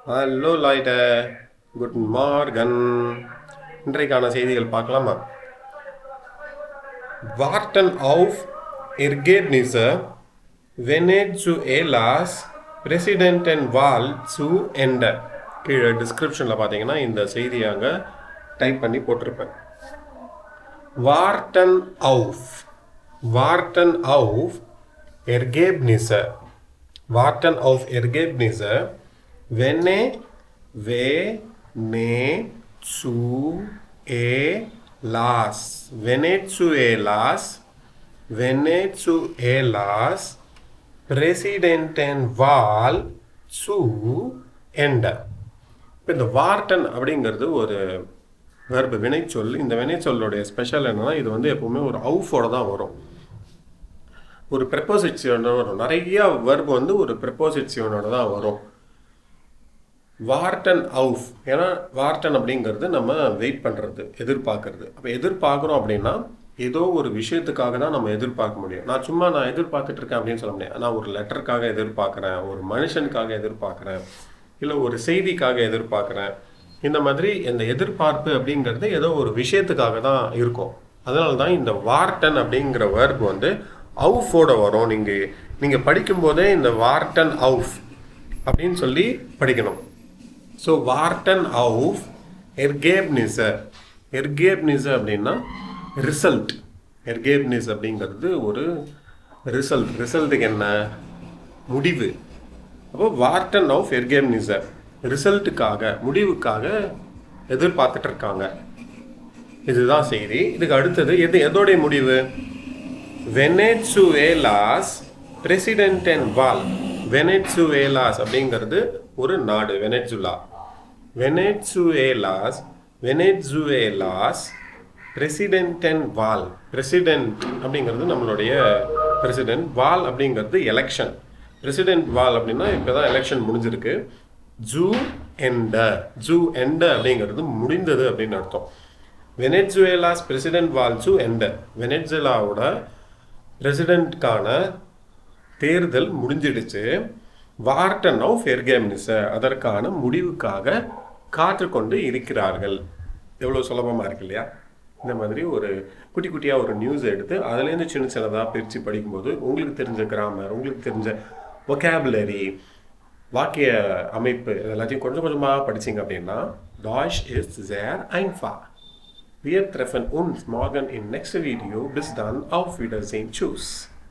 Hello லாய்ட, good Morgan. இன்றைக்கான செய்திகள் பார்க்கலாமா? வார்டன் ஆஃப் Ergebnisse Venezuelas Präsidentenwahl zu Ende. கீழே டிஸ்கிரிப்ஷனில் பார்த்தீங்கன்னா இந்த செய்தியை அங்கே டைப் பண்ணி போட்டிருப்பேன். Warten auf Ergebnisse Venezuelas Präsidentenwahl zu Ende. இப்போ இந்த வார்டன் அப்படிங்கிறது ஒரு வெர்பு, வினைச்சொல். இந்த வினைச்சொல்லுடைய ஸ்பெஷல் என்னன்னா, இது வந்து எப்பவுமே ஒரு அவுஃபோட தான் வரும், ஒரு ப்ரெப்போசிஷனோட வரும். நிறைய வெர்பு வந்து ஒரு ப்ரெப்போசிஷனோட தான் வரும். வார்டன் அவுஃப், ஏன்னா வார்டன் அப்படிங்கிறது நம்ம வெயிட் பண்ணுறது, எதிர்பார்க்கறது. அப்போ எதிர்பார்க்குறோம் அப்படின்னா ஏதோ ஒரு விஷயத்துக்காக தான் நம்ம எதிர்பார்க்க முடியும். நான் எதிர்பார்த்துட்டு இருக்கேன் அப்படின்னு சொல்ல முடியாது. நான் ஒரு லெட்டருக்காக எதிர்பார்க்குறேன், ஒரு மனுஷனுக்காக எதிர்பார்க்குறேன், இல்லை ஒரு செய்திக்காக எதிர்பார்க்குறேன். இந்த மாதிரி இந்த எதிர்பார்ப்பு அப்படிங்கிறது ஏதோ ஒரு விஷயத்துக்காக தான் இருக்கும். அதனால தான் இந்த வார்டன் அப்படிங்கிற வேர்பு வந்து அவுஃபோட வரும். நீங்கள் படிக்கும்போதே இந்த வார்டன் அவுஃப் அப்படின்னு சொல்லி படிக்கணும். ஸோ வார்டன் அவுஃப் எர்கேப்னிஸை அப்படின்னா ரிசல்ட். எர்கேப்னிஸ் அப்படிங்கிறது ஒரு ரிசல்ட்டுக்கு என்ன முடிவு. அப்போ வார்டன் ஆஃப் எர்கேப்னிஸை ரிசல்ட்டுக்காக, முடிவுக்காக எதிர்பார்த்துட்டு இருக்காங்க. இதுதான் செய்தி. இதுக்கு அடுத்தது எதோடைய முடிவு? வெனெசுவேலாஸ் பிரசிடென்டென்வால். வெனெசுவேலாஸ் அப்படிங்கிறது ஒரு நாடு, வெனெசுவேலாஸ் பிரசிடென்டென்வால். பிரசிடென்ட் அப்படிங்கிறது நம்மளுடைய பிரசிடென்ட், வால் அப்படிங்கிறது எலெக்ஷன். பிரசிடென்ட் வால் அப்படின்னா இப்போ தான் எலெக்ஷன் முடிஞ்சிருக்கு. ஜூ எண்ட அப்படிங்கிறது முடிந்தது அப்படின்னு அர்த்தம். வெனெசுவேலாஸ் பிரசிடென்ட் வால் ஜூ எண்ட. வெனெசுவேலாவோட பிரசிடென்ட்கான தேர்தல் முடிஞ்சிடுச்சு. வார்டன் ஆஃப் எர்கேப்னிஸை அதற்கான முடிவுக்காக காத்துக்கொண்டு இருக்கிறார்கள். எவ்வளோ சுலபமாக இருக்கு இல்லையா? இந்த மாதிரி ஒரு குட்டியாக ஒரு நியூஸ் எடுத்து அதுலேருந்து சின்னதாக பிரித்து படிக்கும்போது உங்களுக்கு தெரிஞ்ச கிராமர், உங்களுக்கு தெரிஞ்ச வொக்காபுலரி, வாக்கிய அமைப்பு எல்லாத்தையும் கொஞ்சம் கொஞ்சமாக படிச்சிங்க அப்படின்னா Deutsch ist sehr einfach. Wir treffen uns morgen im nächsten Video. Bis dann, auf Wiedersehen. Tschüss.